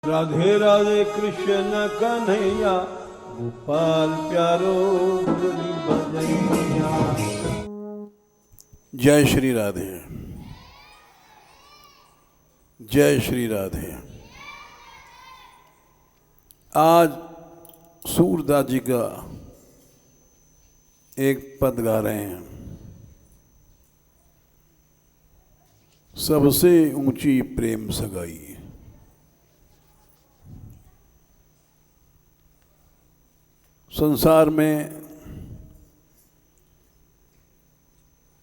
राधे राधे कृष्ण कन्हैया गोपाल प्यारो मुरली बजैया। जय श्री राधे, जय श्री राधे। आज सूरदास जी का एक पद गा रहे हैं। सबसे ऊंची प्रेम सगाई। संसार में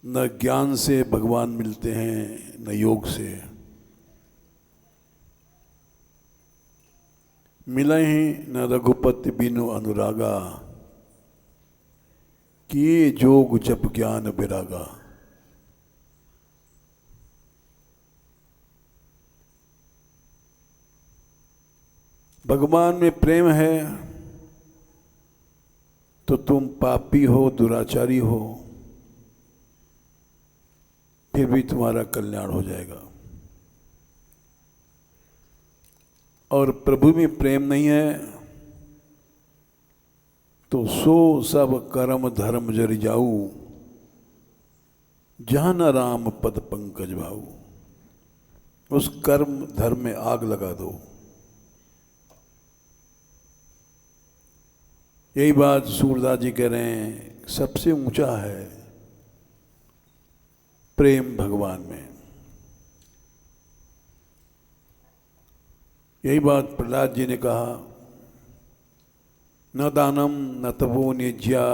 न ज्ञान से भगवान मिलते हैं न योग से, मिला ही न रघुपति बिनु अनुरागा, किए जोग जप ज्ञान विरागा। भगवान में प्रेम है तो तुम पापी हो, दुराचारी हो, फिर भी तुम्हारा कल्याण हो जाएगा। और प्रभु में प्रेम नहीं है तो सो सब कर्म धर्म जर जाऊ, जहां न राम पद पंकज भाऊ। उस कर्म धर्म में आग लगा दो। यही बात सूरदास जी कह रहे हैं, सबसे ऊंचा है प्रेम भगवान में। यही बात प्रहलाद जी ने कहा, न दानम न तपो निज्या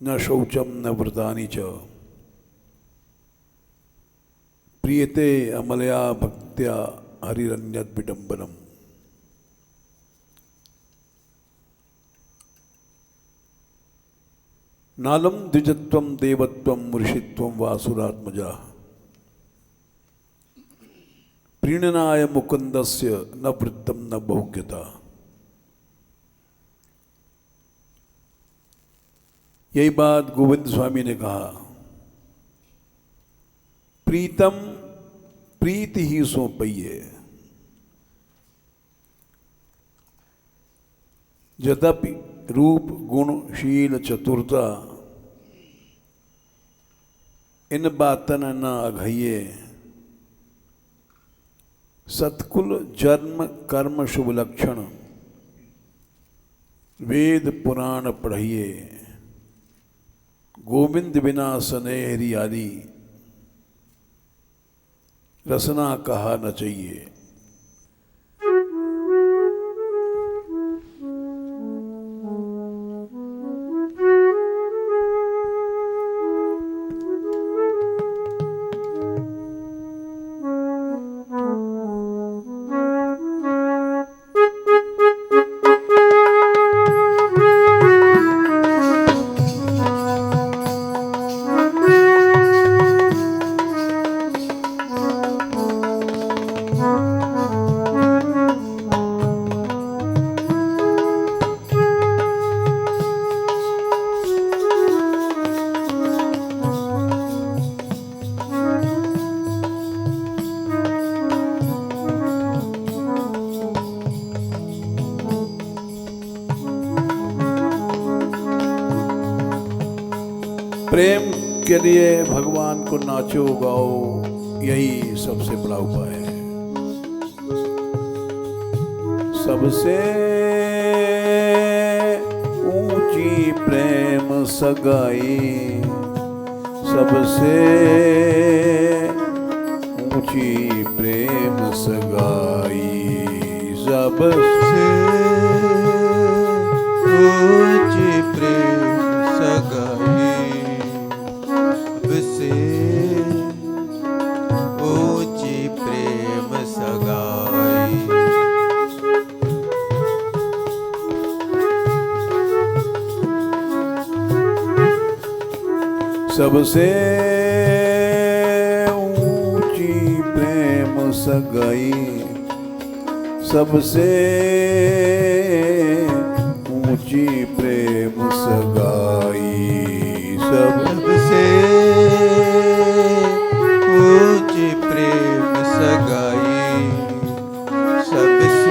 न शौचम न व्रतानि च, प्रियते अमलया भक्त्या हरिरन्यत विडम्बनम। नालम द्विजत्वम देवत्वम ऋषित्वम वासुरात्मजा, प्रीणनाय मुकुंदस्य न वृत्तम न बहुज्ञता। यही बात गोविंद स्वामी ने कहा, प्रीतम प्रीति ही सो पइये, यद्यपि रूप गुण शील चतुरता इन बातन न अघइये, सत्कुल जन्म कर्म शुभ लक्षण वेद पुराण पढ़िए, गोविंद बिना सनेहरी आदि रसना कहा न चाहिए। प्रेम के लिए भगवान को नाचो गाओ, यही सबसे बड़ा उपाय है। सबसे ऊंची प्रेम सगाई, सबसे ऊंची प्रेम सगाई, सबसे ऊंची प्रेम सगाई, सबसे ऊंची प्रेम सगाई। सबसे ऊंची प्रेम सगाई, सबसे ऊंची प्रेम सगाई, सबसे ऊंची प्रेम सगाई, सबसे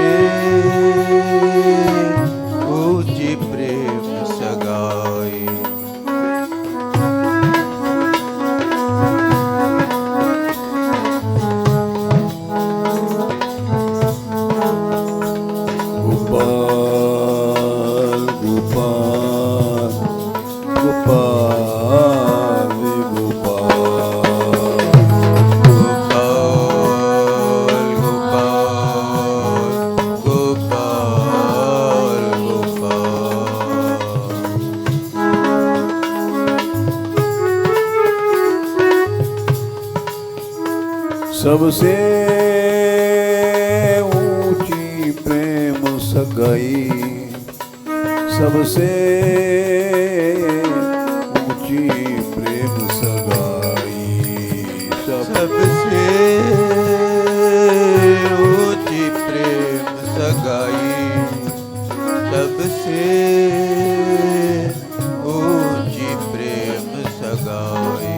सबसे ऊंची प्रेम सगाई, सबसे ऊंची प्रेम सगाई, सबसे ऊंची प्रेम सगाई, सबसे ऊंची प्रेम सगाई।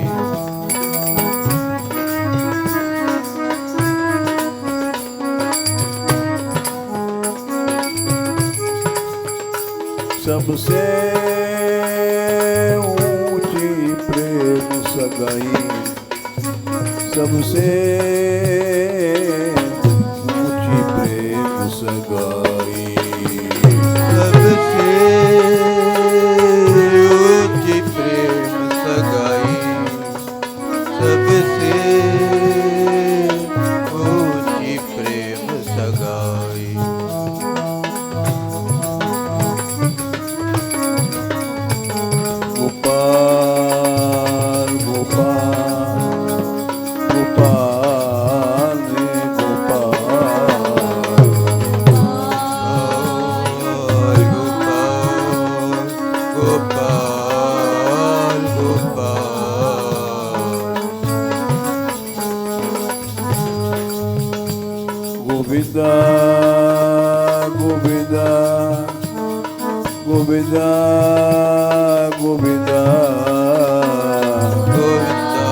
सबसे ऊंची प्रेम सगाई, सबसे ऊंची प्रेम सगाई, सबसे ऊंची प्रेम सगाई, सबसे ऊंची प्रेम सगाई। गोपाल गोपाल गोपाल रे गोपाल, गोपाल गोपाल गोविंदा गोविंदा गोविंदा गोविंदा गोविंदा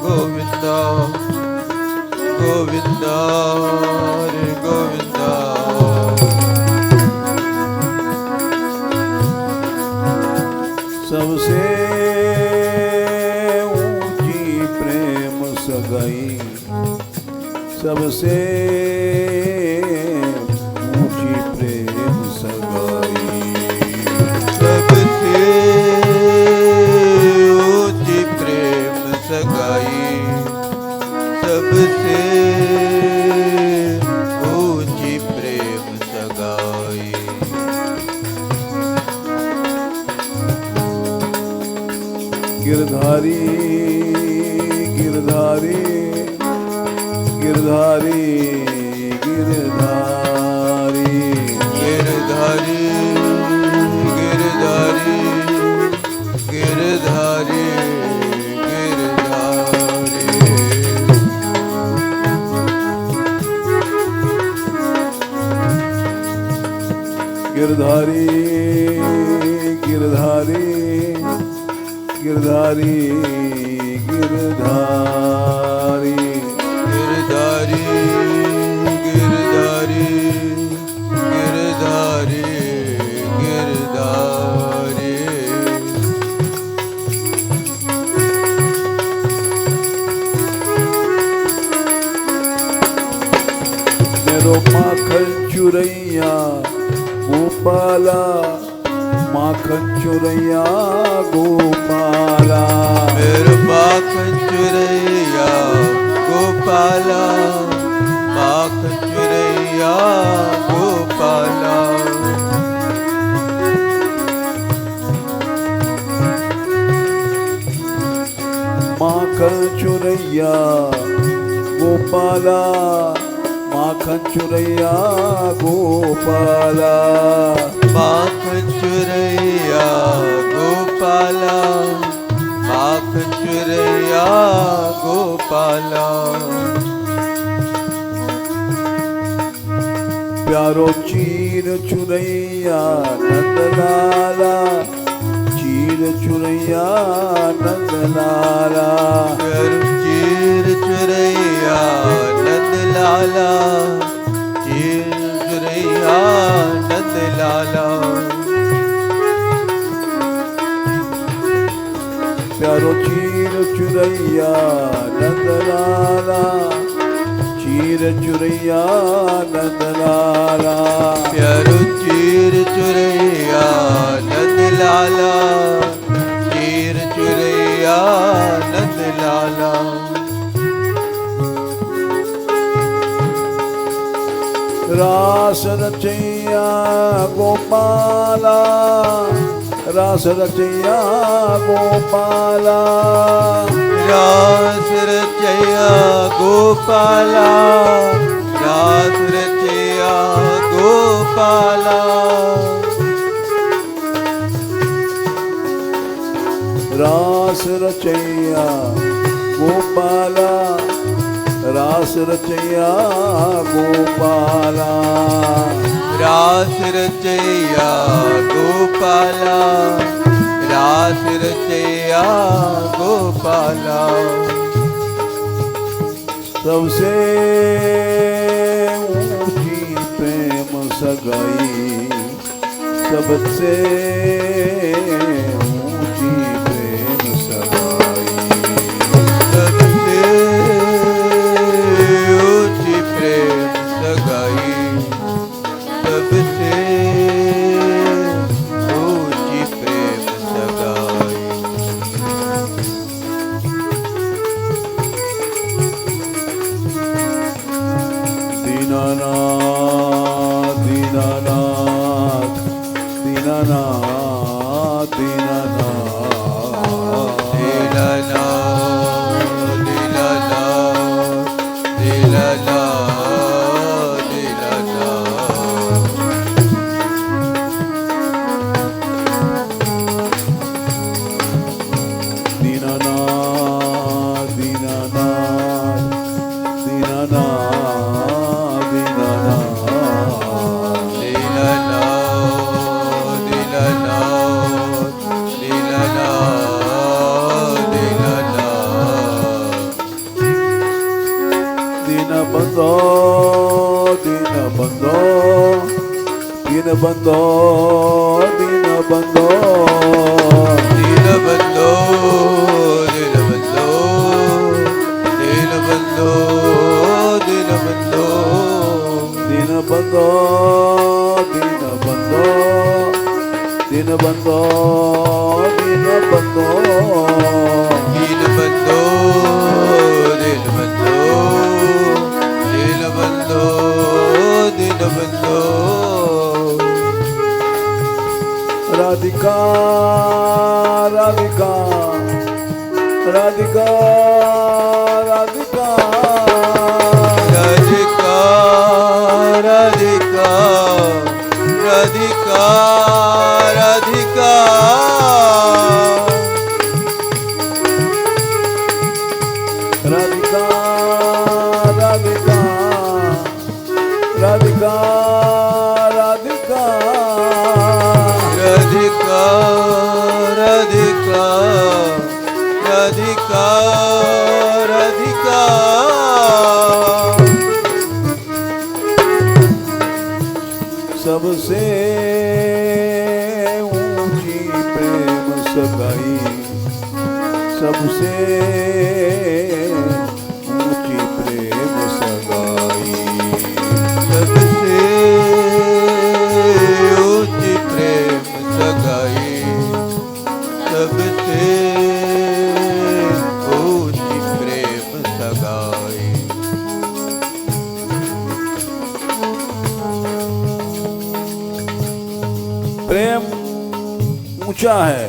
गोविंदा गोविंदा रे गोविंदा। सबसे ऊंची प्रेम सगाई, सबसे ऊंची प्रेम सगाई, सबसे ऊंची प्रेम सगाई, सबसे ऊंची प्रेम सगाई। गिरधारी गिरधारी गिरधारी गिरधारी गिरधारी गिरधारी गिरधारी गिरधारी गिरधारी गिरधारी गिरधारी गिरधारी गिरधारी गिरधारी गिरधारी। मेरो माखन चुरैया गोपाला, माखन चुरैया गोपाला, मेरे माखन चुरैया गोपाला, माखन चुरैया गोपाला। माखन चुरैया गोपाला, माखन चुरैया गोपाला, माखन चुरैया गोपाला, माखन चुरैया गोपाला। प्यारो चीर चुरैया नंदलाला, चीर चुरैया नंदलाला, चीर चुरैया नंदलाला, चीर चुरैया नंदलाला। प्यारो चीर चुरैया नंदलाला, चीर चुरैया नंदलाला, प्यारो चीर चुरैया नंदलाला, चीर चुरैया नंदलाला। रास रचैया गोपाला, रास रचैया गोपाला रास रचैया गोपाला रास रचैया गोपाला रास रचैया गोपाला रास रचैया गोपाला रास रचैया गोपाला रास रचैया गोपाला सबसे ऊंची प्रेम सगाई सबसे ऊंची प्रेम सगाई सबसे ऊंची प्रेम सगाई सबसे ऊंची प्रेम सगाई दीनानाथ दीनानाथ दीनानाथ दीनानाथ दीनानाथ दीनानाथ दीनानाथ दीनानाथ दीनबंधो दीनबंधो दीनबंधो दीनबंधो दीनबंधो दीनबंधो दीनबंधो दीनबंधो दीनबंधो दीनबंधो दीनबंधो दीनबंधो दीनबंधो दीनबंधो दीनबंधो दीनबंधो राधिका राधिका राधिका राधिका राधिका राधिका राधिका राधिका राधिका राधिका राधिका राधिका राधिका राधिका राधिका राधिका सबसे ऊंची प्रेम सगाई सबसे ऊंची प्रेम सगाई सबसे ऊंची प्रेम सगाई सबसे ऊंची प्रेम सगाई प्रेम ऊंचा है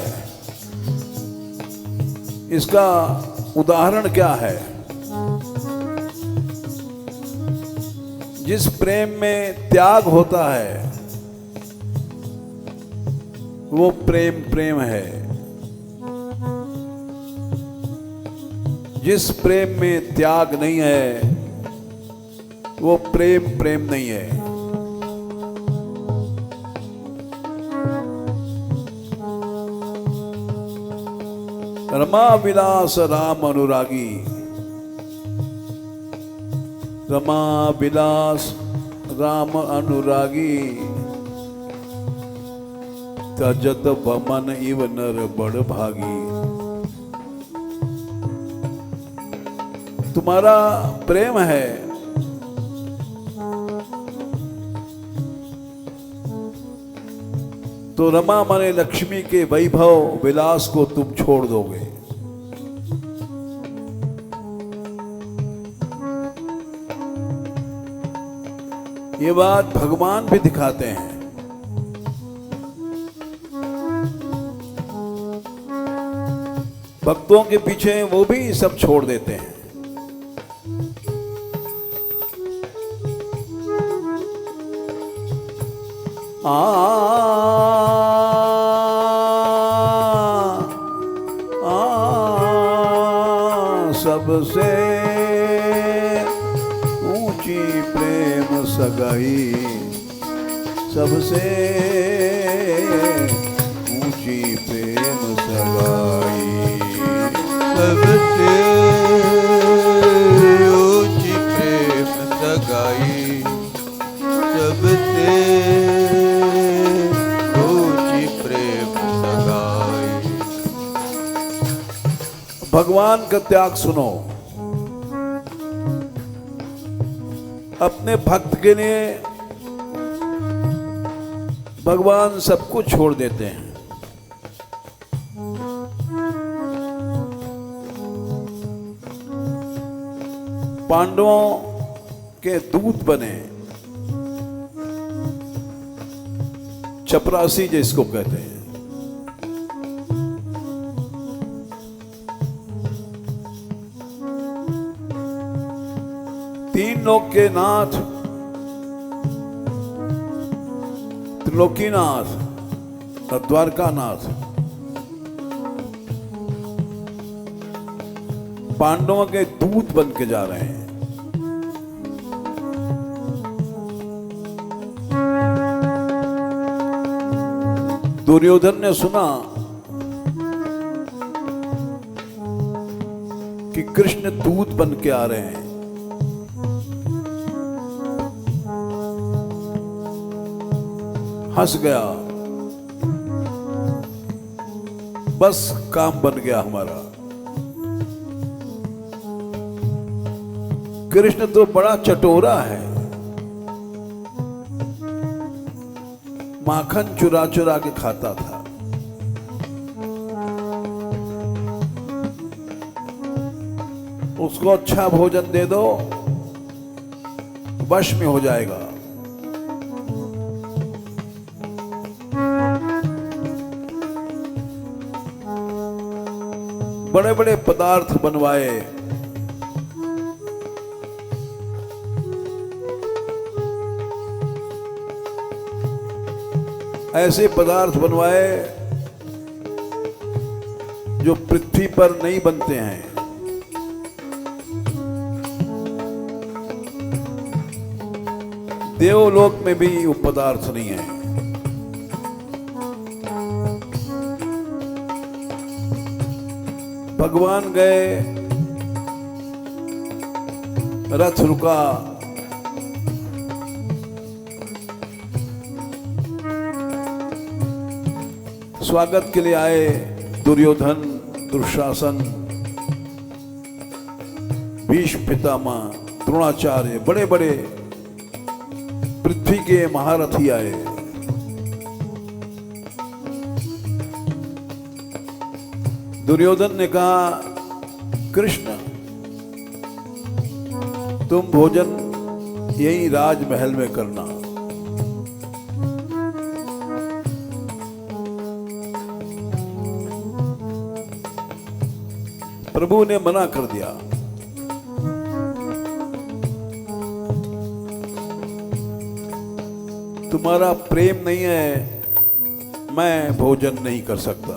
इसका उदाहरण क्या है जिस प्रेम में त्याग होता है वो प्रेम प्रेम है जिस प्रेम में त्याग नहीं है वो प्रेम प्रेम नहीं है रमा विलास राम अनुरागी रमा विलास राम अनुरागी तजत बमन इव नर बड़ भागी तुम्हारा प्रेम है तो रमा माने लक्ष्मी के वैभव विलास को तुम छोड़ दोगे ये बात भगवान भी दिखाते हैं भक्तों के पीछे वो भी सब छोड़ देते हैं। सबसे ऊंची प्रेम सगाई, सबसे ऊंची प्रेम सगाई, सबसे ऊंची प्रेम सगाई, सबसे ऊंची प्रेम सगाई। भगवान का त्याग सुनो। अपने भक्त के लिए भगवान सब कुछ छोड़ देते हैं। पांडवों के दूत बने, चपरासी जिसको कहते हैं। तीन लोक के नाथ, त्रिलोकीनाथ और द्वारकानाथ पांडवों के दूत बन के जा रहे हैं। दुर्योधन ने सुना कि कृष्ण दूत बन के आ रहे हैं। हंस गया, बस काम बन गया हमारा। कृष्ण तो बड़ा चटोरा है, माखन चुरा चुरा के खाता था। उसको अच्छा भोजन दे दो, वश में हो जाएगा। बड़े बड़े पदार्थ बनवाए, ऐसे पदार्थ बनवाए जो पृथ्वी पर नहीं बनते हैं। देवलोक में भी वो पदार्थ नहीं है। भगवान गए, रथ रुका, स्वागत के लिए आए दुर्योधन, दुशासन, भीष्म पितामह, द्रोणाचार्य, बड़े बड़े पृथ्वी के महारथी आए। दुर्योधन ने कहा, कृष्ण तुम भोजन यही राजमहल में करना। प्रभु ने मना कर दिया। तुम्हारा प्रेम नहीं है, मैं भोजन नहीं कर सकता।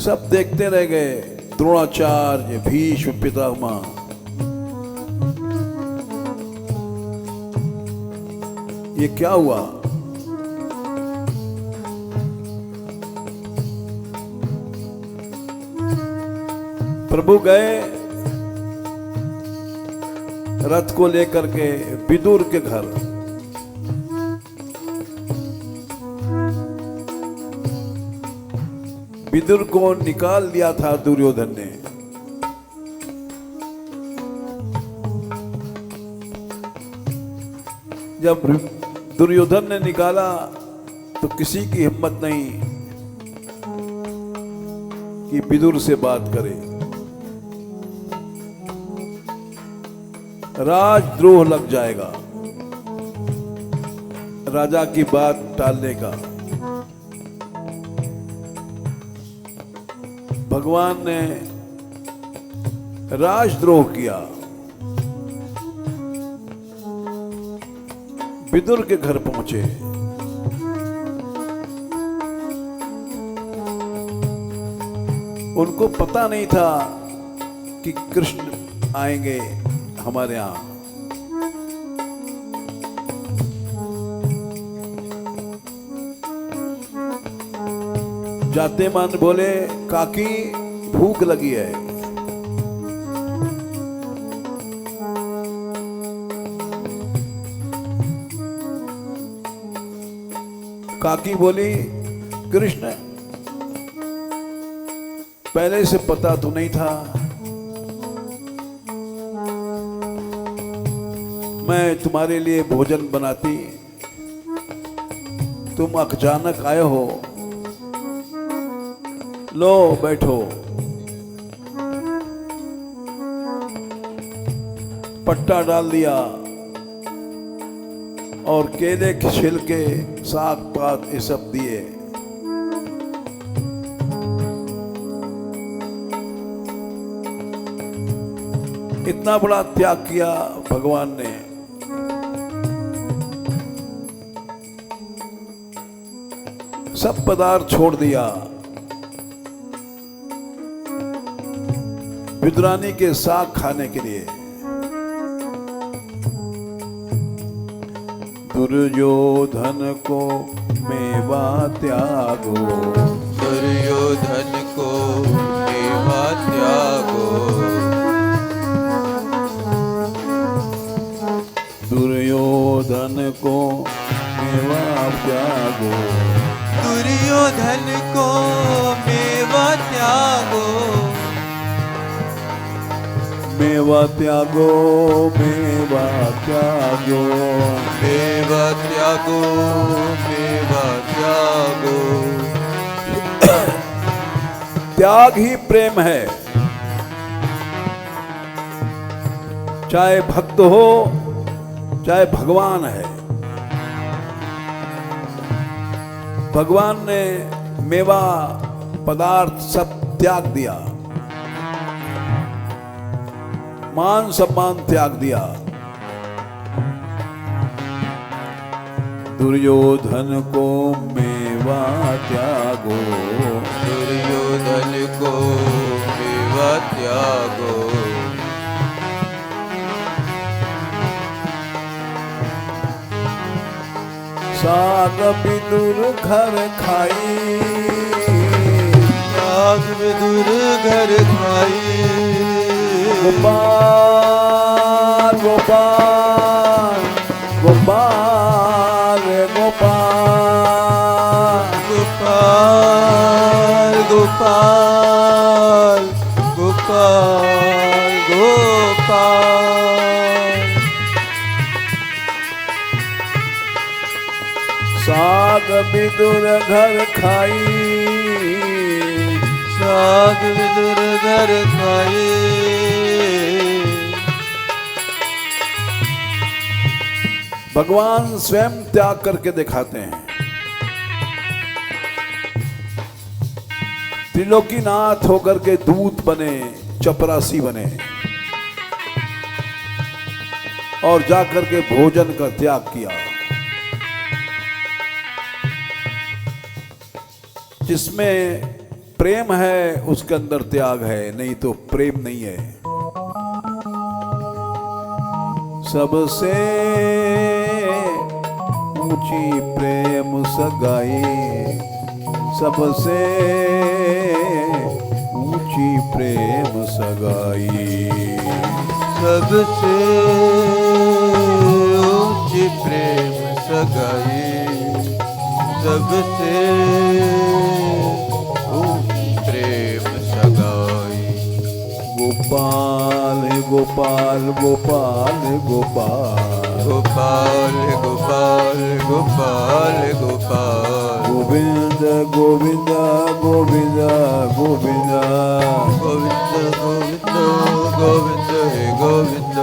सब देखते रह गए, द्रोणाचार्य, भीष्म पितामह। ये क्या हुआ? प्रभु गए रथ को लेकर के विदुर के घर। विदुर को निकाल दिया था दुर्योधन ने। जब दुर्योधन ने निकाला तो किसी की हिम्मत नहीं कि विदुर से बात करे। राजद्रोह लग जाएगा, राजा की बात टालने का। भगवान ने राजद्रोह किया, विदुर के घर पहुंचे। उनको पता नहीं था कि कृष्ण आएंगे हमारे यहां। जाते मान बोले, काकी भूख लगी है। काकी बोली, कृष्ण पहले से पता तो नहीं था, मैं तुम्हारे लिए भोजन बनाती, तुम अचानक आए हो, लो बैठो। पट्टा डाल दिया और केले के छिलके, साग पात ये सब दिए। इतना बड़ा त्याग किया भगवान ने। सब पदार्थ छोड़ दिया, विदुरानी के साग खाने के लिए। दुर्योधन को मेवा त्यागो, दुर्योधन को मेवा त्यागो, दुर्योधन को मेवा त्यागो, दुर्योधन को मेवा त्यागो, मेवा त्यागो, मेवा त्यागो, मेवा त्यागो, मेवा त्यागो। त्याग ही प्रेम है। चाहे भक्त हो, चाहे भगवान है। भगवान ने मेवा पदार्थ सब त्याग दिया, मान सम्मान त्याग दिया। दुर्योधन को मेवा त्यागो, दुर्योधन को मेवा त्यागो, साग विदुर घर खाई, साग विदुर घर खाई। गोपाल गोपाल गोपाल गोपाल, गोपाल गोपाल गोपाल गोपाल। साग विदुर घर खाई, साग विदुर घर खाई। भगवान स्वयं त्याग करके दिखाते हैं। त्रिलोकीनाथ होकर के दूत बने, चपरासी बने और जाकर के भोजन का त्याग किया। जिसमें प्रेम है उसके अंदर त्याग है, नहीं तो प्रेम नहीं है। सबसे ऊंची प्रेम सगाई, सबसे ऊंची प्रेम सगाई, सबसे ऊंची प्रेम सगाई, सबसे ऊंची प्रेम सगाई। गोपाल गोपाल गोपाल गोपाल, गोपाल गोपाल गोपाल गोपाल, गोविंद गोविंद गोविंद गोविंद, गोविंद गोविंद गोविंद हे गोविंद।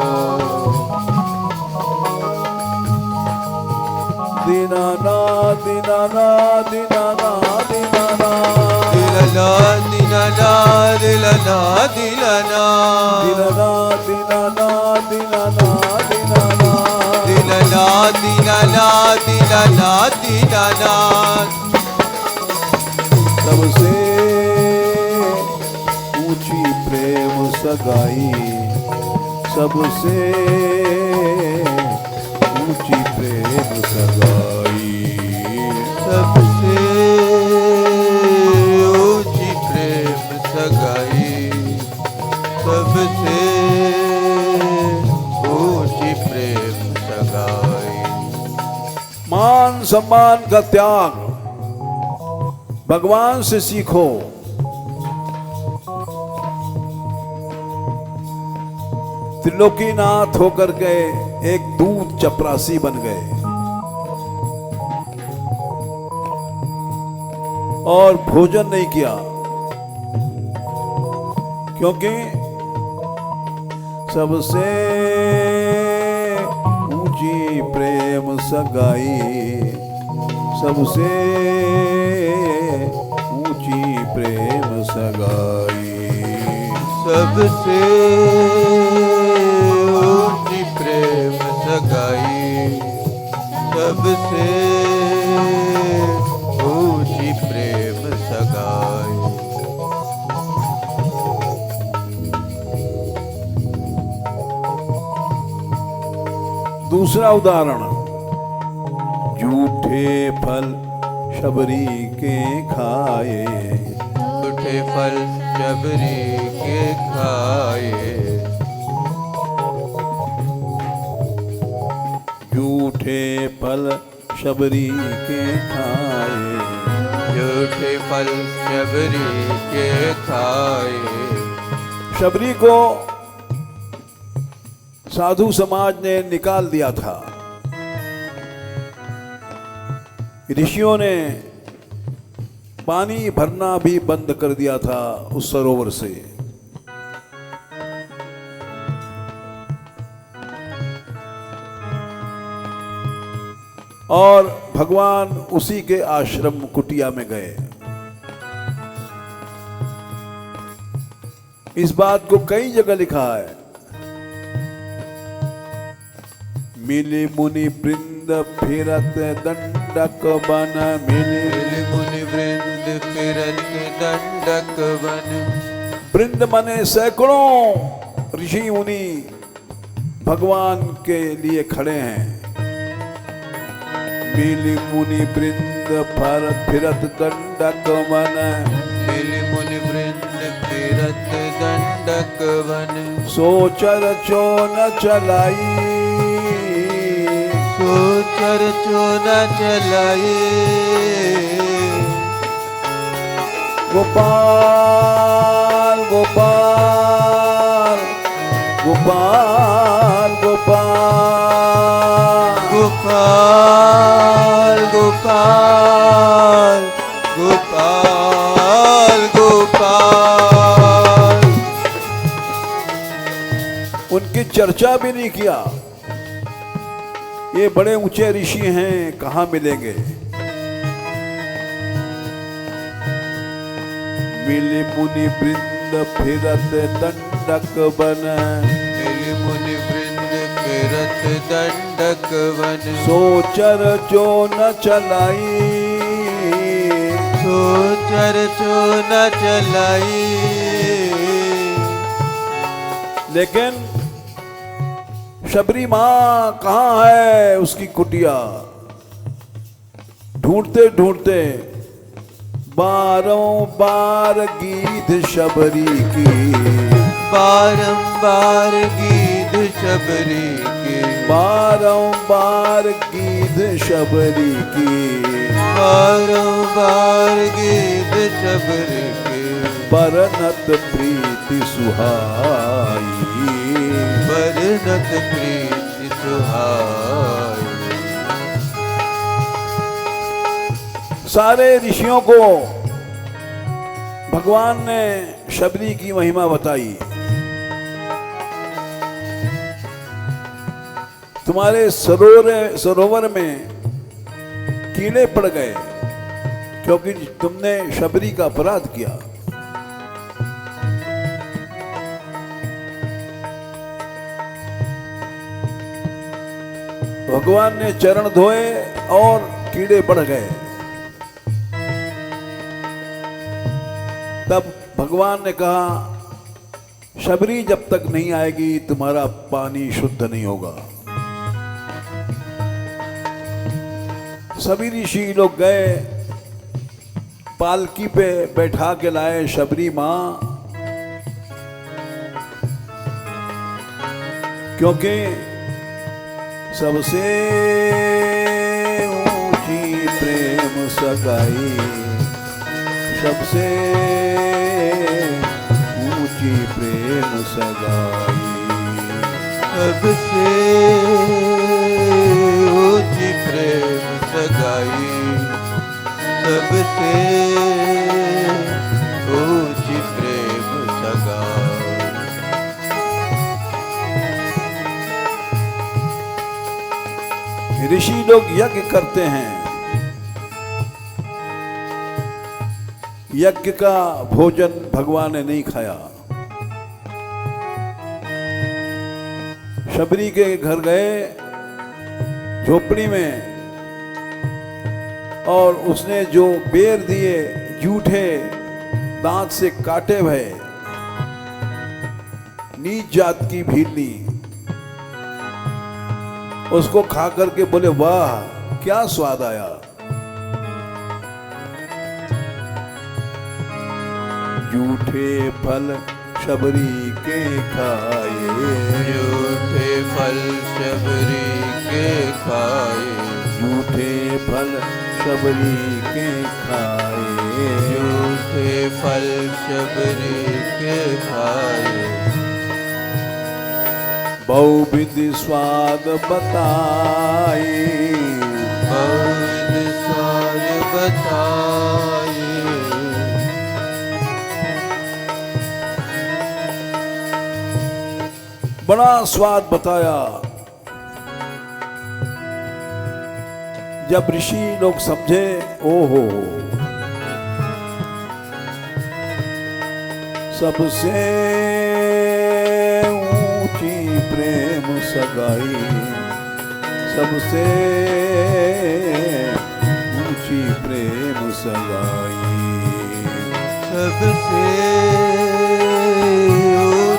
दीनानाथ दीनानाथ दीनानाथ दीनानाथ, दीनानाथ दीनानाथ दिलना दिलना दिलना दिलना दिलना दिलना दिलना दिलना दिलना दिलना सबसे ऊंची प्रेम सगाई, सबसे ऊंची प्रेम सगाई, सबसे ऊंची प्रेम सगाई, सबसे ऊंची प्रेम सगाई। मान सम्मान का त्याग भगवान से सीखो। त्रिलोकीनाथ होकर के एक दूध चपरासी बन गए और भोजन नहीं किया, क्योंकि सबसे ऊंची प्रेम सगाई, सबसे ऊंची प्रेम सगाई, सबसे ऊंची प्रेम सगाई, सबसे ऊंची प्रेम सगाई। दूसरा उदाहरण, झूठे फल शबरी के खाए, झूठे फल शबरी के खाए, झूठे फल शबरी के खाए, झूठे फल शबरी के खाए। शबरी को साधु समाज ने निकाल दिया था। ऋषियों ने पानी भरना भी बंद कर दिया था उस सरोवर से। और भगवान उसी के आश्रम कुटिया में गए। इस बात को कई जगह लिखा है। मिली मुनि वृंद फिरत दंडक बन, मिली मुनि वृंद फिरत दंडक बन। वृंद मने सैकड़ों ऋषि मुनि भगवान के लिए खड़े हैं। मिली मुनि वृंद फिरत दंडक बन, मिली मुनि वृंद फिरत दंडक बन। सोचर चो न चलाई, सोचर चो न चलाए। गोपाल गोपाल गोपाल गोपाल गोपाल गोपाल गोपाल गोपाल। उनकी चर्चा भी नहीं किया। ये बड़े ऊंचे ऋषि हैं, कहां मिलेंगे। मिली मुनि वृंद फिरत दंडक बन, मिली मुनि वृंद फिरत दंडक बन। सोचर जो न चलाई, सोचर चो न चलाई। लेकिन शबरी मां कहां है उसकी कुटिया। ढूंढते ढूंढते बारंबार गीत शबरी की, बारंबार गीत शबरी की, बारंबार गीत शबरी की, बारंबार गीत शबरी की। बरनत प्रीति सुहाई, बरनत प्रीति सुहाई। सारे ऋषियों को भगवान ने शबरी की महिमा बताई। तुम्हारे सरोवर में कीड़े पड़ गए क्योंकि तुमने शबरी का अपराध किया। भगवान ने चरण धोए और कीड़े बढ़ गए। तब भगवान ने कहा, शबरी जब तक नहीं आएगी तुम्हारा पानी शुद्ध नहीं होगा। सभी ऋषि लोग गए, पालकी पे बैठा के लाए शबरी मां, क्योंकि सबसे ऊंची प्रेम सगाई, सबसे ऊंची प्रेम सगाई, सबसे ऊंची प्रेम सगाई, सबसे ऊंची प्रेम सगाई। ऋषि लोग यज्ञ करते हैं, यज्ञ का भोजन भगवान ने नहीं खाया। शबरी के घर गए झोपड़ी में, और उसने जो बेर दिए जूठे दांत से काटे हुए, नीच जात की भीलनी, उसको खा करके बोले वाह क्या स्वाद आया। जूठे फल शबरी के खाए, झूठे फल शबरी के खाए, झूठे फल शबरी के खाए, झूठे फल शबरी के खाए। बहुविध स्वाद बताई, बहुविध स्वाद बताए। बड़ा स्वाद बताया। जब ऋषि लोग समझे, ओहो सबसे ऊंची प्रेम सगाई, सबसे ऊंची प्रेम सगाई, सबसे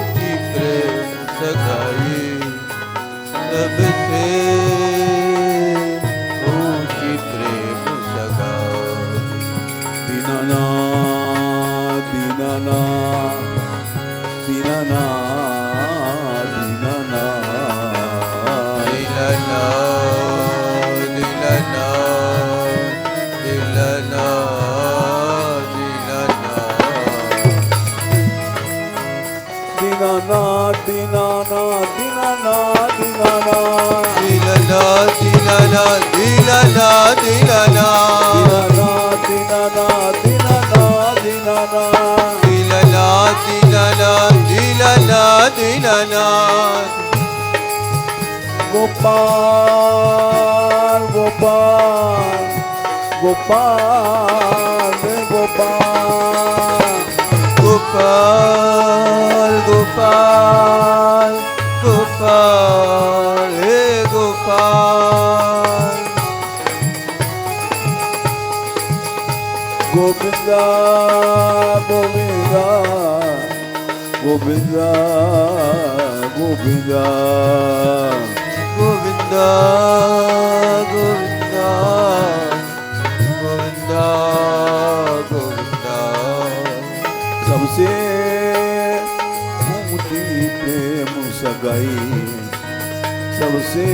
ऊंची प्रेम सगाई, सबसे ऊंची प्रेम सगाई। दीनानाथ दीनानाथ दीनानाथ दीनानाथ, दिलनाथ दिलनाथ दिलनाथ दिलनाथ दीनानाथ दीनानाथ दीनानाथ दीनानाथ दीनानाथ दीनानाथ दीनानाथ दीनानाथ दीनानाथ दीनानाथ दीनानाथ दीनानाथ दीनानाथ दीनानाथ दीनानाथ दीनानाथ। गोपाल गोपाल गोपाल गोपाल गोपाल गोपाल गोपाल हे गोपाल। गोविंदा गोविंदा गोविंदा गोविंदा गोविंदा गोविंदा गोविंदा गोविंदा। सबसे ऊंची प्रेम सगाई, सबसे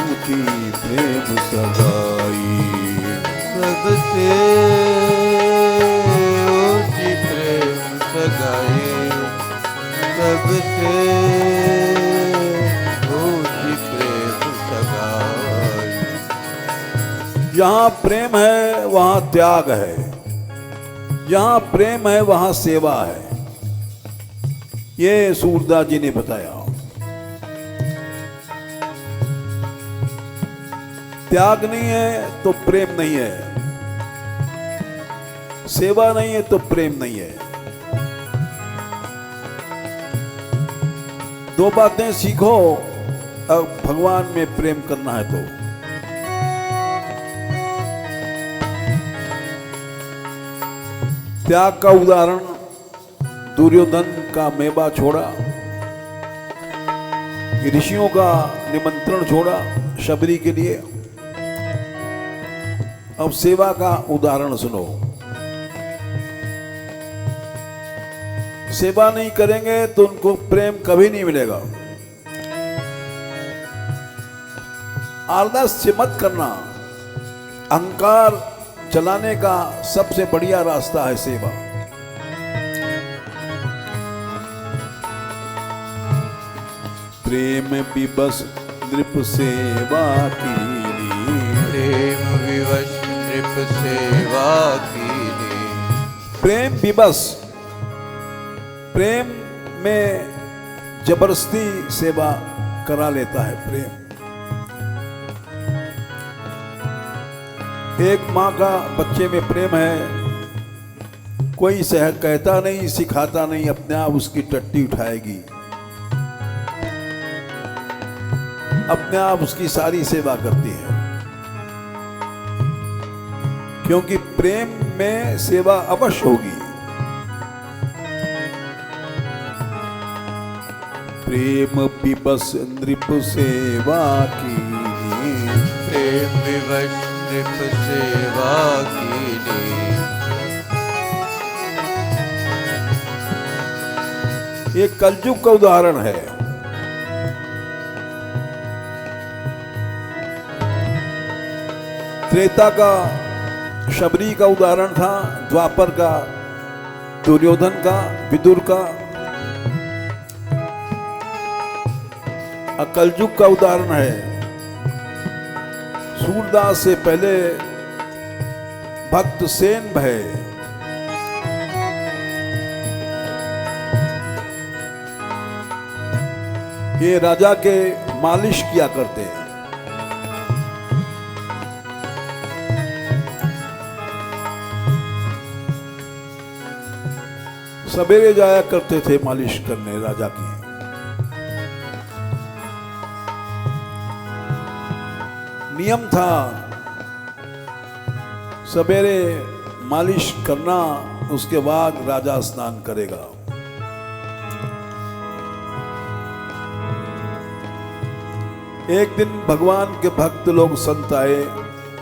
ऊंची प्रेम सगाई, सबसे ऊंची प्रेम सगाई, सबसे ऊंची प्रेम सगाई। जहाँ प्रेम है वहाँ त्याग है, जहाँ प्रेम है वहाँ सेवा है। ये सूरदास जी ने बताया। त्याग नहीं है तो प्रेम नहीं है, सेवा नहीं है तो प्रेम नहीं है। दो बातें सीखो अब भगवान में प्रेम करना है तो त्याग का उदाहरण दुर्योधन का मेवा छोड़ा, ऋषियों का निमंत्रण छोड़ा शबरी के लिए। अब सेवा का उदाहरण सुनो। सेवा नहीं करेंगे तो उनको प्रेम कभी नहीं मिलेगा। आलस्य मत करना। अहंकार चलाने का सबसे बढ़िया रास्ता है सेवा। प्रेम विवश नृप सेवा कीनी, प्रेम विवश नृप सेवा कीनी। प्रेम विवश, प्रेम में जबरदस्ती सेवा करा लेता है प्रेम। एक माँ का बच्चे में प्रेम है, कोई कहता नहीं, सिखाता नहीं, अपने आप उसकी टट्टी उठाएगी, अपने आप उसकी सारी सेवा करती है, क्योंकि प्रेम में सेवा अवश्य होगी। प्रेम विवश नृप सेवा कीनी, प्रेम विवश नृप सेवा कीनी। ये कलयुग का उदाहरण है। त्रेता का शबरी का उदाहरण था, द्वापर का दुर्योधन का, विदुर का। कलयुग का उदाहरण है, सूरदास से पहले भक्त सेन भय। ये राजा के मालिश किया करते हैं। सवेरे जाया करते थे मालिश करने राजा की। नियम था सवेरे मालिश करना, उसके बाद राजा स्नान करेगा। एक दिन भगवान के भक्त लोग संत आए,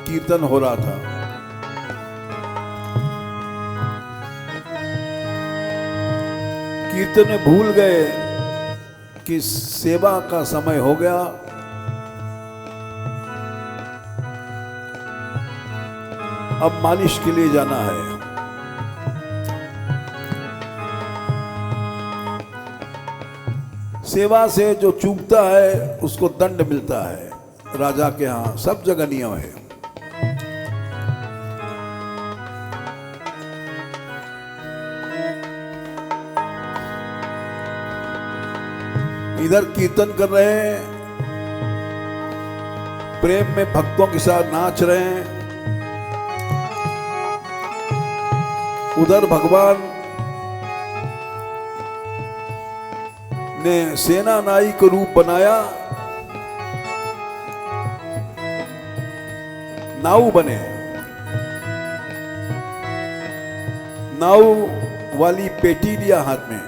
कीर्तन हो रहा था। कीर्तन में भूल गए कि सेवा का समय हो गया। अब मालिश के लिए जाना है। सेवा से जो चूकता है उसको दंड मिलता है। राजा के यहां सब जगह नियम है। इधर कीर्तन कर रहे हैं, प्रेम में भक्तों के साथ नाच रहे हैं, उधर भगवान ने सेना नाई का रूप बनाया, नाव बने, नाव वाली पेटी लिया हाथ में,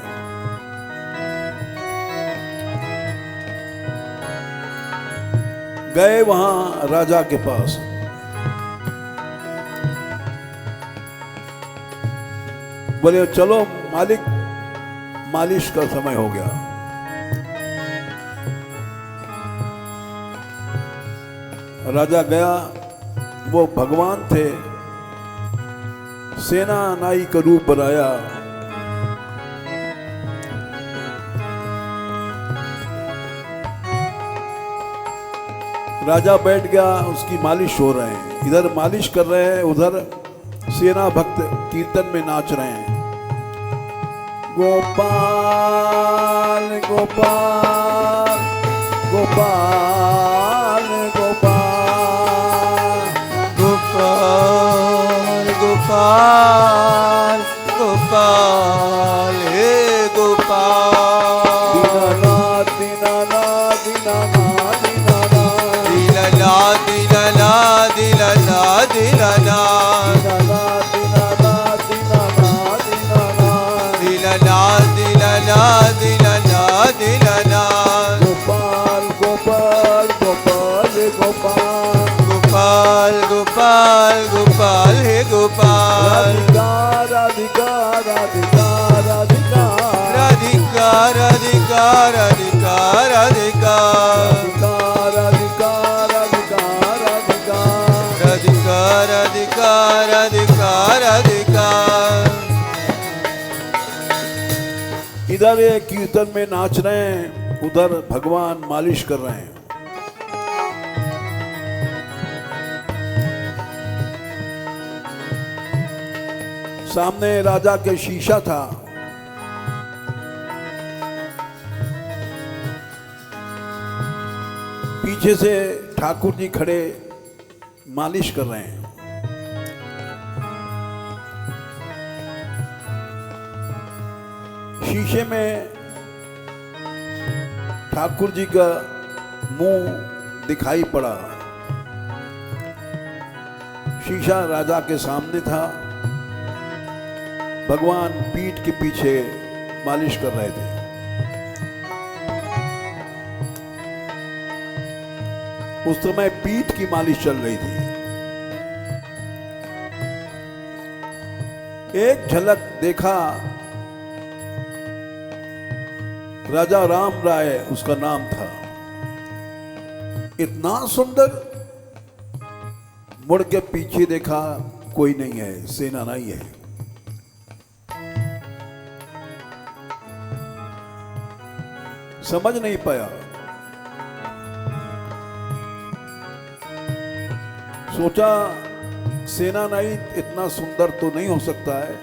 गए वहां राजा के पास। बोले चलो मालिक, मालिश का समय हो गया। राजा गया, वो भगवान थे, सेना नाई का रूप बनाया, राजा बैठ गया, उसकी मालिश हो रहे हैं, इधर मालिश कर रहे हैं, उधर सेना भक्त कीर्तन में नाच रहे हैं। गोपाल गोपाल गोपाल गोपाल गोपाल गोपाल गोपाल हे गोपाल। दीनानाथ दीनानाथ दीनानाथ अधिकार अधिकार अधिकार अधिकार अधिकार अधिकार अधिकार अधिकार अधिकार अधिकार अधिकार। इधर ये कीर्तन में नाच रहे हैं, उधर भगवान मालिश कर रहे हैं। सामने राजा के शीशा था, पीछे से ठाकुर जी खड़े मालिश कर रहे हैं। शीशे में ठाकुर जी का मुंह दिखाई पड़ा। शीशा राजा के सामने था, भगवान पीठ के पीछे मालिश कर रहे थे। उस समय पीठ की मालिश चल रही थी। एक झलक देखा, राजा राम राय उसका नाम था। इतना सुंदर, मुड़ के पीछे देखा, कोई नहीं है, सेना नहीं है। समझ नहीं पाया, सोचा सेना नहीं, इतना सुंदर तो नहीं हो सकता है।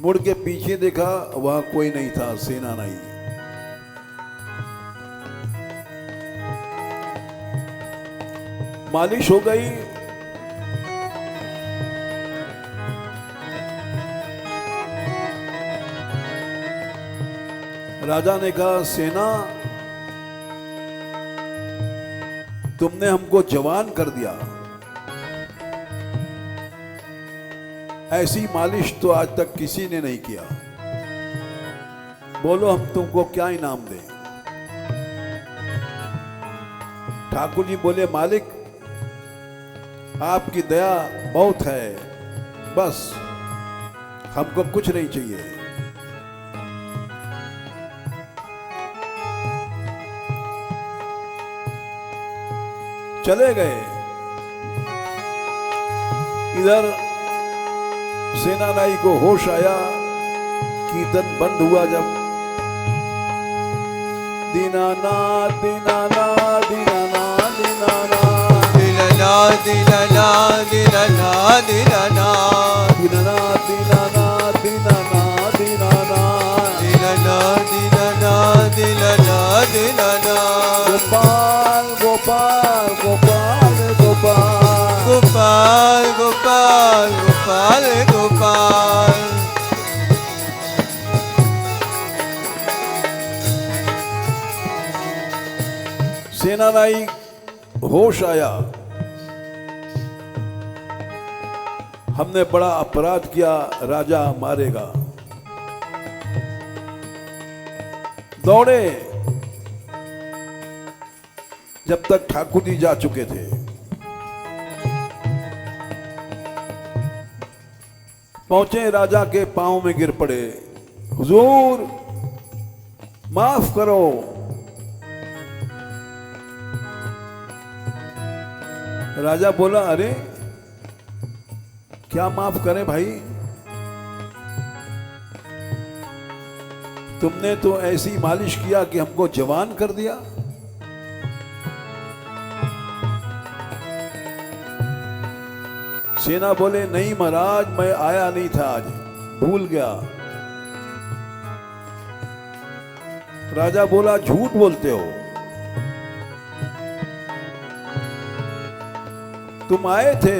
मुड़ के पीछे देखा, वहां कोई नहीं था, सेना नहीं। मालिश हो गई। राजा ने कहा, सेना तुमने हमको जवान कर दिया। ऐसी मालिश तो आज तक किसी ने नहीं किया। बोलो हम तुमको क्या इनाम दें। ठाकुर जी बोले, मालिक आपकी दया बहुत है, बस हमको कुछ नहीं चाहिए। चले गए। इधर सेनानाई को होश आया, कीर्तन बंद हुआ जब। दीनानाथ दीनानाथ दीनानाथ दीनानाथ दीनानाथ दीनानाथ दीनानाथ दीनानाथ दीनानाथ दीनानाथ दीनानाथ दीनानाथ दीनानाथ दीनानाथ दीनानाथ दीनानाथ। गोपाल गोपाल गोपाल गोपाल गोपाल गोपाल गोपाल गोपाल। सेनानाई होश आया, हमने बड़ा अपराध किया, राजा मारेगा। दौड़े, जब तक ठाकुर जी जा चुके थे। पहुंचे, राजा के पांव में गिर पड़े, हुजूर माफ करो। राजा बोला, अरे क्या माफ करें भाई, तुमने तो ऐसी मालिश किया कि हमको जवान कर दिया। सेना बोले, नहीं महाराज, मैं आया नहीं था आज, भूल गया। राजा बोला, झूठ बोलते हो, तुम आए थे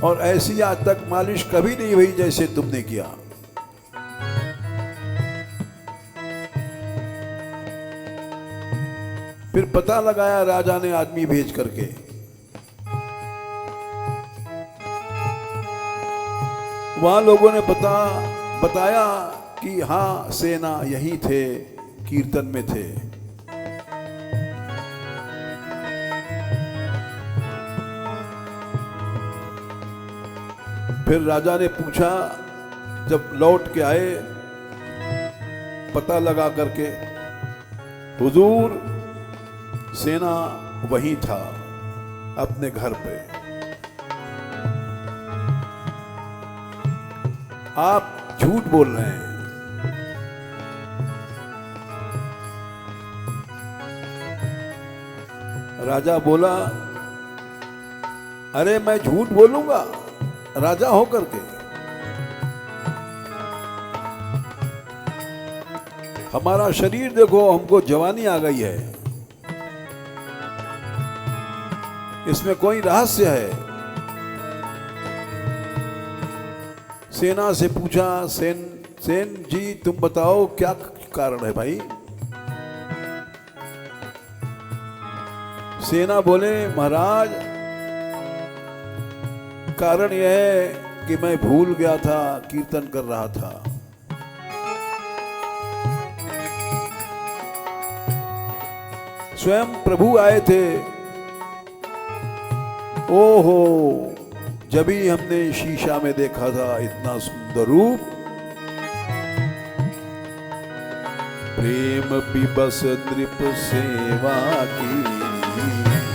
और ऐसी आज तक मालिश कभी नहीं हुई जैसे तुमने किया। फिर पता लगाया राजा ने आदमी भेज करके। वहां लोगों ने बताया कि हाँ, सेना यही थे, कीर्तन में थे। फिर राजा ने पूछा, जब लौट के आए पता लगा करके हुजूर सेना वहीं था अपने घर पे। आप झूठ बोल रहे हैं। राजा बोला, अरे मैं झूठ बोलूंगा राजा होकर के? हमारा शरीर देखो, हमको जवानी आ गई है, इसमें कोई रहस्य है? सेना से पूछा, सेन जी तुम बताओ क्या कारण है भाई? सेना बोले, महाराज कारण यह है कि मैं भूल गया था, कीर्तन कर रहा था। स्वयं प्रभु आए थे। ओहो, जब ही हमने शीशा में देखा था इतना सुंदर रूप। प्रेम पिबस नृप सेवा की,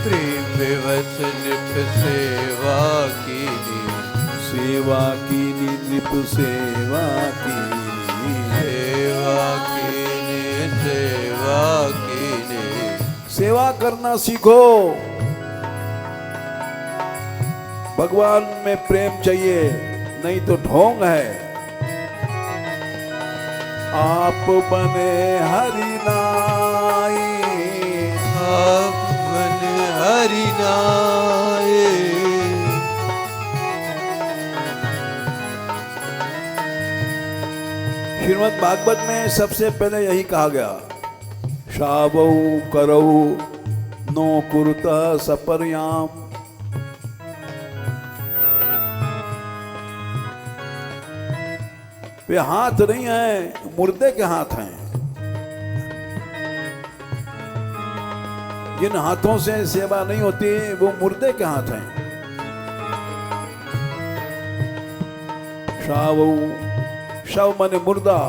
प्रेम विवश नृप सेवा कीनी, सेवा की नृप सेवा की, सेवा कीनी, सेवा कीनी। सेवा करना सीखो। भगवान में प्रेम चाहिए, नहीं तो ढोंग है। आप बने हरि नाई, आप बने हरि नाई। श्रीमद् भागवत में सबसे पहले यही कहा गया, शावऊ करऊ नो कुरुता सपर्याम। वे हाथ नहीं हैं, मुर्दे के हाथ हैं। जिन हाथों से सेवा नहीं होती वो मुर्दे के हाथ हैं। शावू, शव मने मुर्दा,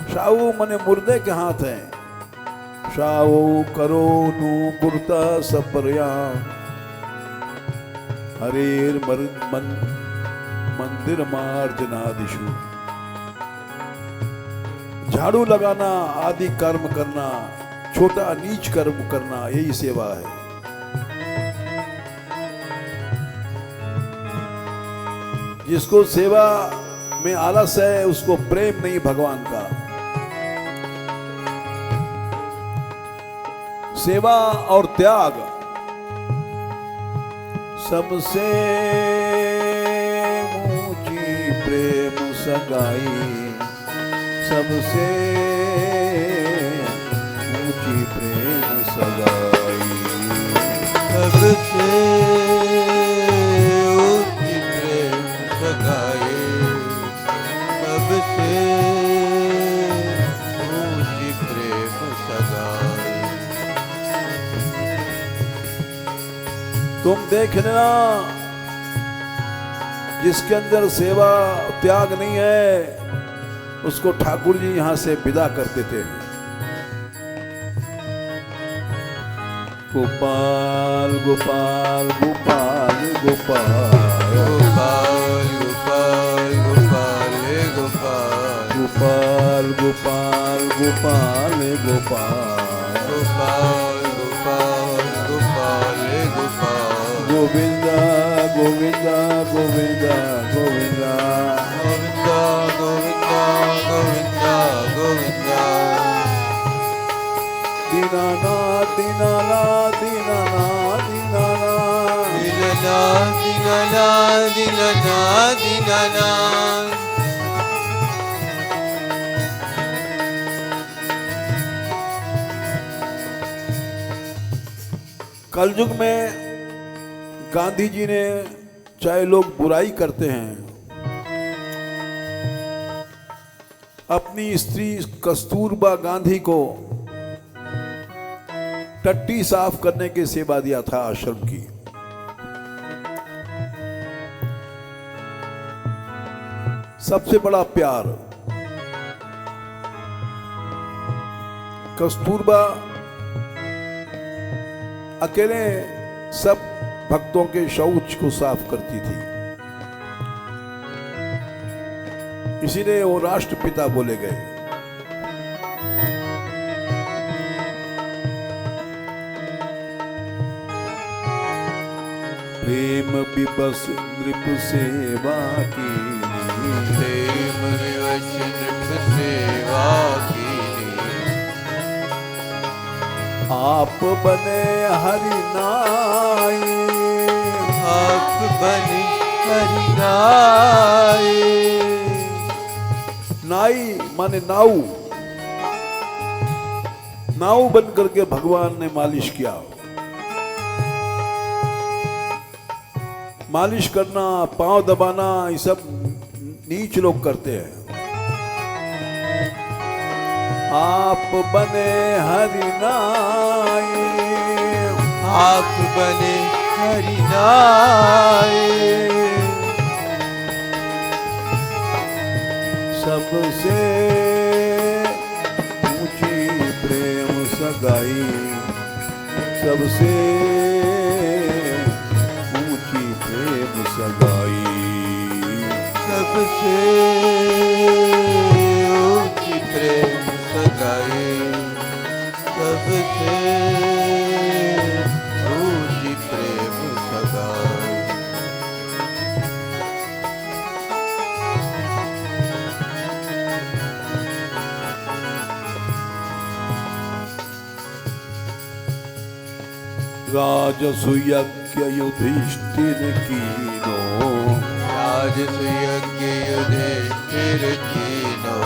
शावू मने मुर्दे के हाथ हैं। शावू करो नु कुर्ता सपर्या, हरेर मंदिर मार्जनादिशु। झाड़ू लगाना, आदि कर्म करना, छोटा नीच कर्म करना, यही सेवा है। जिसको सेवा में आलस है उसको प्रेम नहीं भगवान का। सेवा और त्याग सबसे ऊंची प्रेम सगाई, सबसे ऊंची प्रेम सगाई, सबसे ऊंची प्रेम सगाई, सबसे ऊंची प्रेम सगाई। तुम देख लेना, जिसके अंदर सेवा त्याग नहीं है उसको ठाकुर जी यहां से विदा कर देते हैं। गोपाल गोपाल गोपाल गोपाल गोपाल गोपाल गोपाल हे गोपाल, गोपाल गोपाल गोपाल गोपाल, गोपाल गोपाल गोपाल हे गोपाल। गोविंदा गोविंदा गोविंदा गोविंदा, गोविंदा गोविंदा गोविंदा गोविंदा। दीनानाथ दीनानाथ दीनानाथ दीनानाथ, दीनानाथ दीनानाथ दीनानाथ। कलयुग में गांधी जी ने, चाहे लोग बुराई करते हैं, अपनी स्त्री कस्तूरबा गांधी को टट्टी साफ करने की सेवा दिया था आश्रम की। सबसे बड़ा प्यार कस्तूरबा अकेले सब भक्तों के शौच को साफ करती थी, इसीलिए वो राष्ट्रपिता बोले गए। प्रेम विवश नृप सेवा की, प्रेम विवश नृप सेवा कीनी, आप बने हरि नाई, आप बने हरि नाई। नाई माने नाऊ, नाऊ बन करके भगवान ने मालिश किया। मालिश करना, पांव दबाना, ये सब नीच लोग करते हैं। आप बने हरि नाई, आप बने हरि नाई, सबसे ऊंची प्रेम सगाई, सबसे ऊंची प्रेम सगाई, सबसे ऊंची प्रेम सगाई, सबसे ऊंची प्रेम सगाई। राजसुयज्ञ युधिष्ठिर कीनो, राजसुयज्ञ युधिष्ठिर कीनो,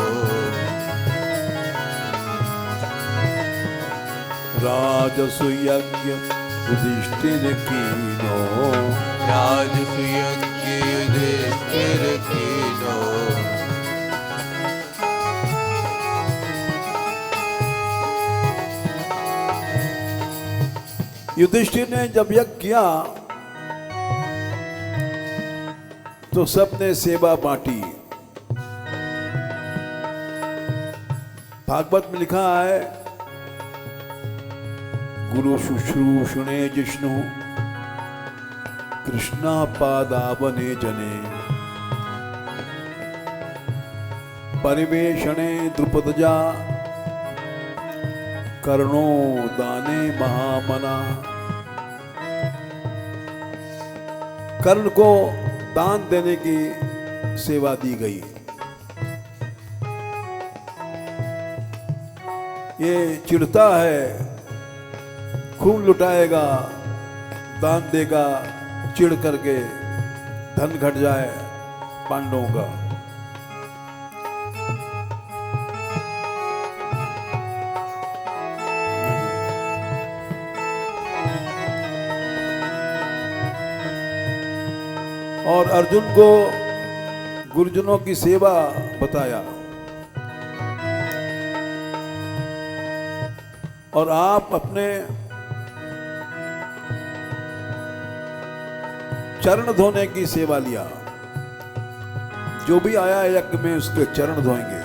राजसुयज्ञ युधिष्ठिर कीनो, राजसुयज्ञ युधिष्ठिर कीनो, युधिष्ठिर ने जब यज्ञ किया तो सबने सेवा बांटी। भागवत में लिखा है, गुरु शुश्रूषणे जिष्णु कृष्णा पादावने जने, परिवेशणे द्रुपदजा कर्णो दाने महामना। कर्ण को दान देने की सेवा दी गई। ये चिढ़ता है, खूब लुटाएगा, दान देगा, चिढ़ करके धन घट जाए पांडवों का। और अर्जुन को गुरुजनों की सेवा बताया। और आप अपने चरण धोने की सेवा लिया। जो भी आया यज्ञ में उसके चरण धोएंगे।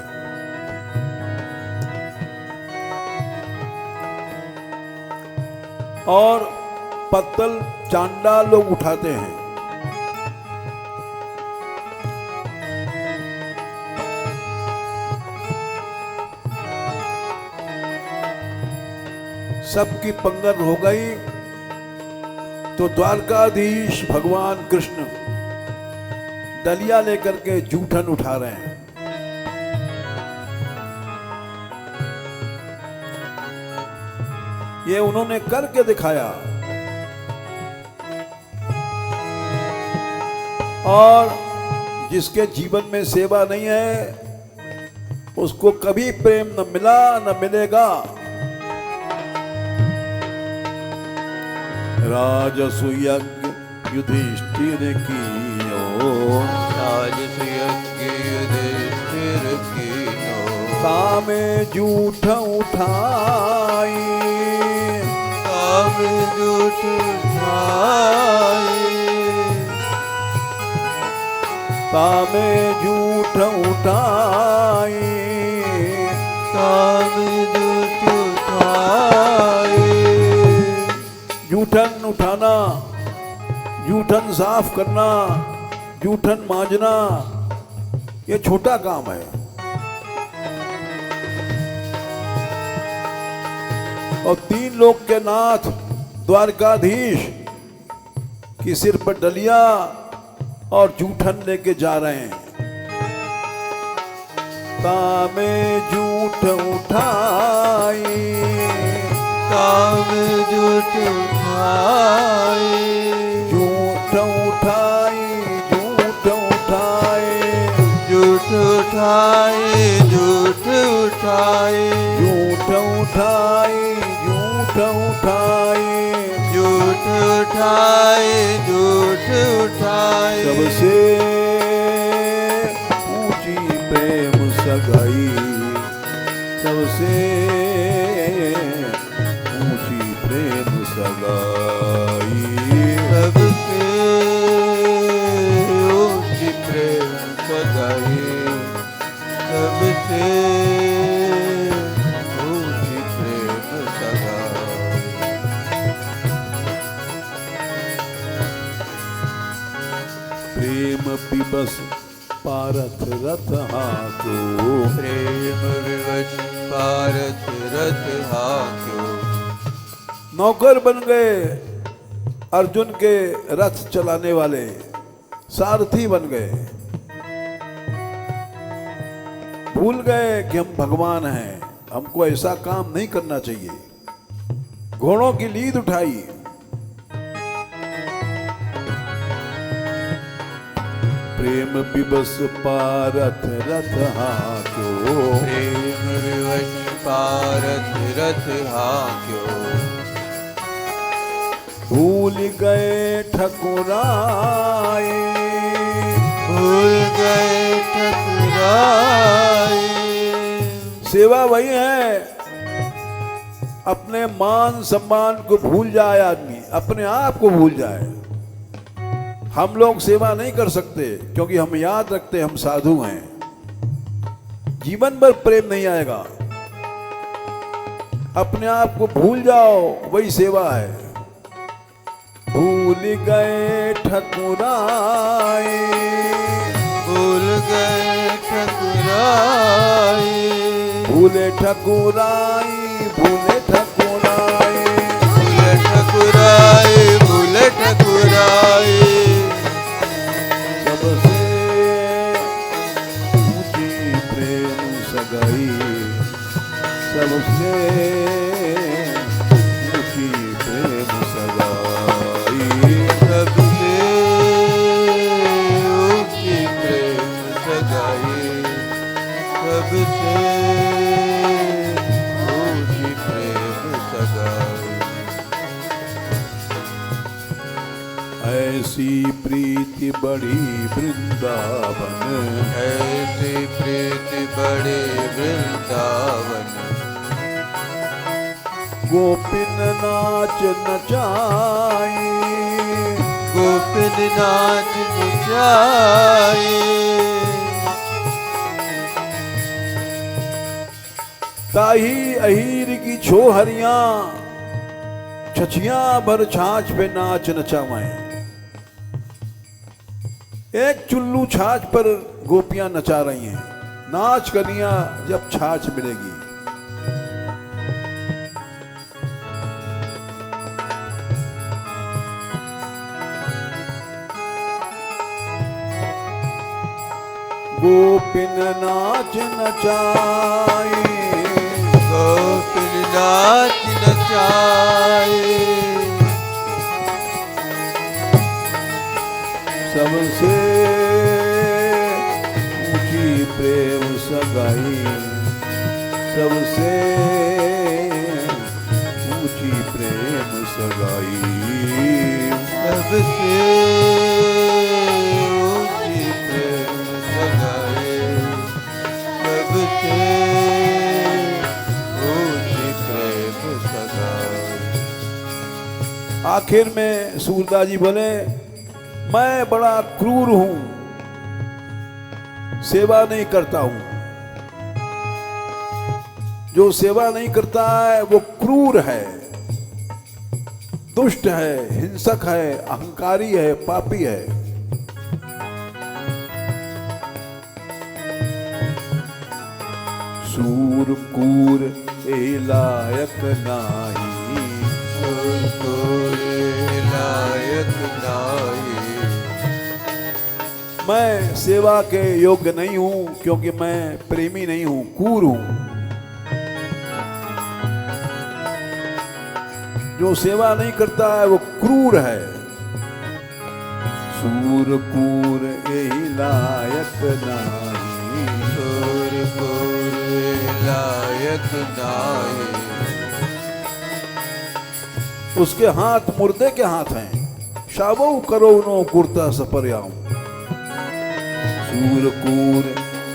और पत्तल चांडाल लोग उठाते हैं। सबकी पंगत हो गई तो द्वारकाधीश भगवान कृष्ण डलिया लेकर के जूठन उठा रहे हैं। ये उन्होंने करके दिखाया। और जिसके जीवन में सेवा नहीं है उसको कभी प्रेम न मिला न मिलेगा। राजसुयज्ञ युधिष्ठिर कीनो, राजसुयज्ञ युधिष्ठिर कीनो, तामे जूठ उठाई, तामे जूठ उठाई, तामे जूठ उठाई, तामे जूठ जूठन उठाना, जूठन साफ करना, जूठन मांजना, ये छोटा काम है। और 3 लोक के नाथ द्वारकाधीश की सिर पर डलिया और जूठन लेके जा रहे हैं। तामे जूठ उठाई, काम जूठ उठाए, जूठ उठाई, जूठ उठाए, जूठ उठाए, जूठ उठाए, जूठ उठाई, जूठ उठाई, जूठ उठाए, जूठ उठाए। सबसे ऊंची प्रेम सगाई, सबसे ऊंची प्रेम सगाई, सबसे ऊंची प्रेम सगाई, सबसे ऊंची प्रेम सगाई। प्रेम पिबस पारथ रथ हाको, प्रेम विवश पारथ रथ हाक्यो। नौकर बन गए अर्जुन के रथ चलाने वाले, सारथी बन गए। भूल गए कि हम भगवान हैं, हमको ऐसा काम नहीं करना चाहिए। घोड़ों की लीद उठाई, प्रेम पिबस पारथ रथ हाक्यो, प्रेम विवश पारथ रथ हाक्यो। भूल गए ठकुराए, भूल गए ठकुराए। सेवा वही है, अपने मान सम्मान को भूल जाए आदमी, अपने आप को भूल जाए। हम लोग सेवा नहीं कर सकते क्योंकि हम याद रखते हम साधु हैं। जीवन भर प्रेम नहीं आएगा। अपने आप को भूल जाओ, वही सेवा है। भूल गए ठकुराए, भूल गए ठकुराए। भूले ठकुराई, भूले ठकुराई, भूले ठकुराए, भूले ठकुराए। सबसे ऊंची प्रेम सगाई, सबसे ऊंची प्रेम सगाई, सबसे ऊंची प्रेम सगाई, सबसे ऊंची प्रेम सगाई। ऐसी प्रीति बड़ी वृंदावन, ऐसी प्रीति बड़े वृंदावन। गोपिन नाच नचाई, गोपिन नाच नचाए। ताही अहीर की छोहरियां छछियां भर छाछ पे नाच नचावाएं। एक चुल्लू छाछ पर गोपियां नचा रही हैं। नाच करियां जब छाछ मिलेगी। गोपिन नाच नचाए, गोपिन नाच नचाए। सबसे ऊंची प्रेम सगाई, सबसे ऊंची प्रेम सगाई, सबसे ऊंची प्रेम सगाई, सबसे ऊंची प्रेम सगाई। आखिर में सूरदास जी बोले, मैं बड़ा क्रूर हूं, सेवा नहीं करता हूं। जो सेवा नहीं करता है वो क्रूर है। दुष्ट है, हिंसक है, अहंकारी है, पापी है। सूर कूर ए लायक नाही, सूर कूर लायक नाही। मैं सेवा के योग्य नहीं हूं क्योंकि मैं प्रेमी नहीं हूं, क्रूर हूं। जो सेवा नहीं करता है वो क्रूर है। सूर कूर यही लायक नाही, सूर कूर लायक नाही। उसके हाथ मुर्दे के हाथ हैं, शाबो करो नो कुर्ता सपरियाम। सूर कूर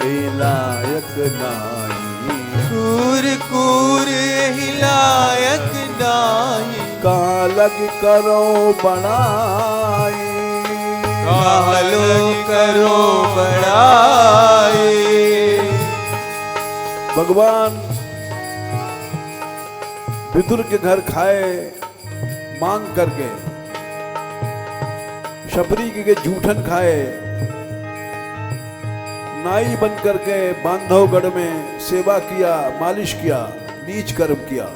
ए लायक नाही, सूर कूर लायक नाही। कालग करो बनाई, कालो करो बड़ाई। भगवान विदुर के घर खाए मांग करके, शबरी के जूठन खाए, नाई बन करके बांधवगढ़ में सेवा किया, मालिश किया, नीच कर्म किया।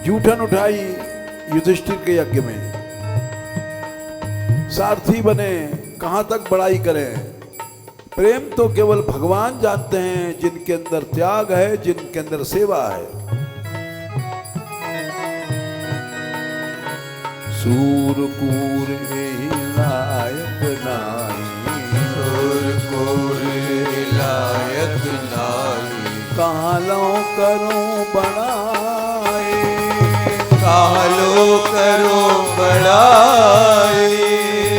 जूठन उठाई युधिष्ठिर के यज्ञ में, सारथी बने, कहां तक बड़ाई करें। प्रेम तो केवल भगवान जानते हैं, जिनके अंदर त्याग है, जिनके अंदर सेवा है। सूर कूर यही लायक नाही, सूर कूर लायक नाही। कालो करो बनाए, कालो करो बड़ाई।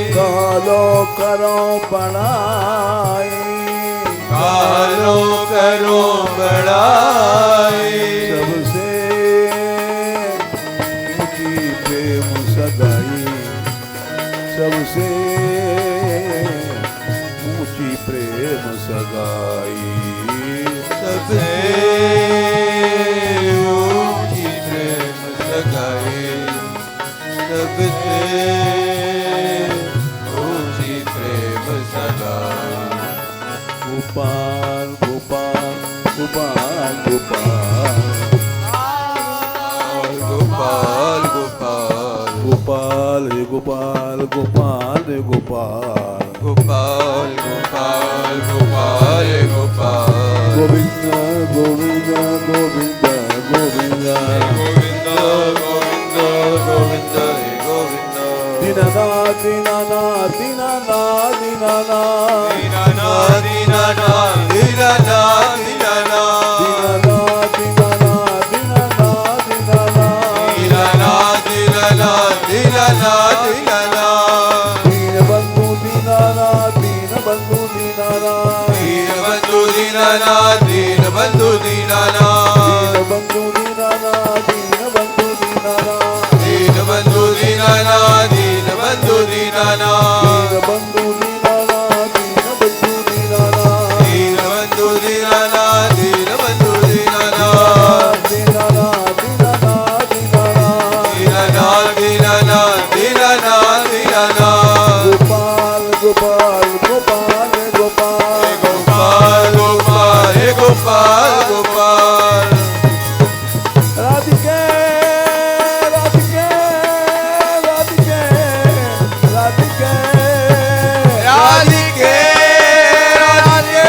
कालो करो बनाए, कालो करो बड़ाई। सबसे ऊंची प्रेम सगाई, सबसे ऊंची प्रेम सगाई। सबसे ऊंची प्रेम सगाई। सबसे ऊंची प्रेम सगाई। गोपाल गोपाल गोपाल गोपाल गोपाल गोपाल गोपाल हे गोपाल गोपाल हे गोपाल गोपाल गोपाल गोपाल गोपाल। गोविंद गोविंद गोविंद गोविंद गोविंद गोविंद गोविंद हे गोविंद। दीनानाथ दीनानाथ दीनानाथ दीनानाथ दीनानाथ दीनानाथ दीनानाथ दीनानाथ दीनानाथ दीनानाथ दीनानाथ दीनानाथ दीनानाथ दीनानाथ। दीनबंधु दीनानाथ दीनबंधु दीनानाथ दीनबंधु दीनानाथ दीनबंधु दीनानाथ। दीनबंधु दीनानाथ दीनबंधु दीनानाथ दीनबंधु दीनानाथ दीनबंधु दीनानाथ। दीनबंधु दीनानाथ दीनबंधु दीनानाथ दीनबंधु दीनानाथ दीनबंधु दीनानाथ। दीनानाथ दीनानाथ दीनानाथ दीनानाथ दीनानाथ दीनानाथ दीनानाथ। गोपाल गोपाल गोपाल गोपाल गोपाल गोपाल हे गोपाल गोपाल। राधिके राधिके राधिके राधिके राधिके राधिके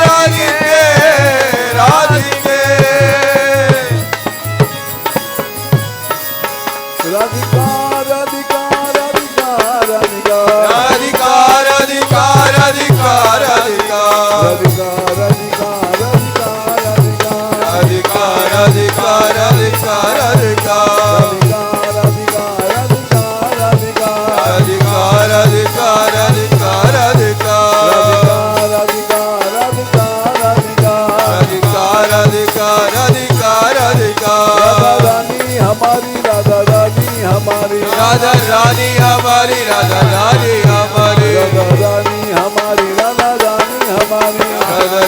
राधिके राधिके। राधिका राधिका राधिका राधिका राधिका राधिका राधिका राधिका। राधिका राधिका राधिका राधिका राधिका राधिका राधिका राधिका। राधिका राधिका राधिका राधिका राधिका राधिका राधिका राधिका। राधिका राधिका राधिका राधिका राधिका राधिका राधिका राधिका। राधा रानी हमारी राधा रानी हमारी राधा रानी हमारी राधा रानी हमारी। राधा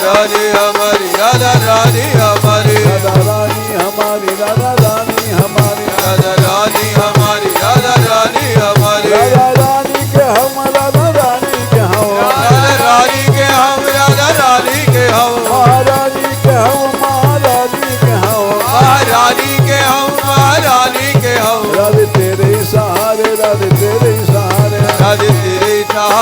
रानी हमारी राधा रानी हमारी राधा रानी हमारी राधा रानी हमारी। राधा रानी हमारी राधा रानी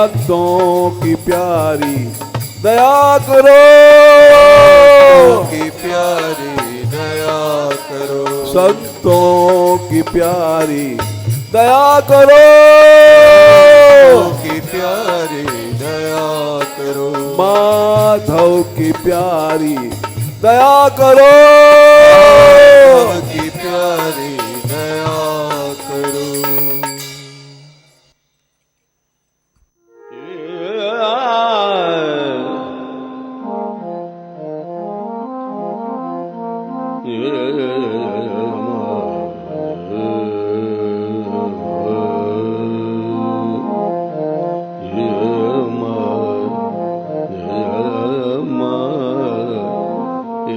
संतों की प्यारी दया करो, की प्यारी दया करो, संतों की प्यारी दया करो, की प्यारी दया करो, माधव की प्यारी दया करो, की प्यारी दया करो।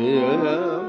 Yeah.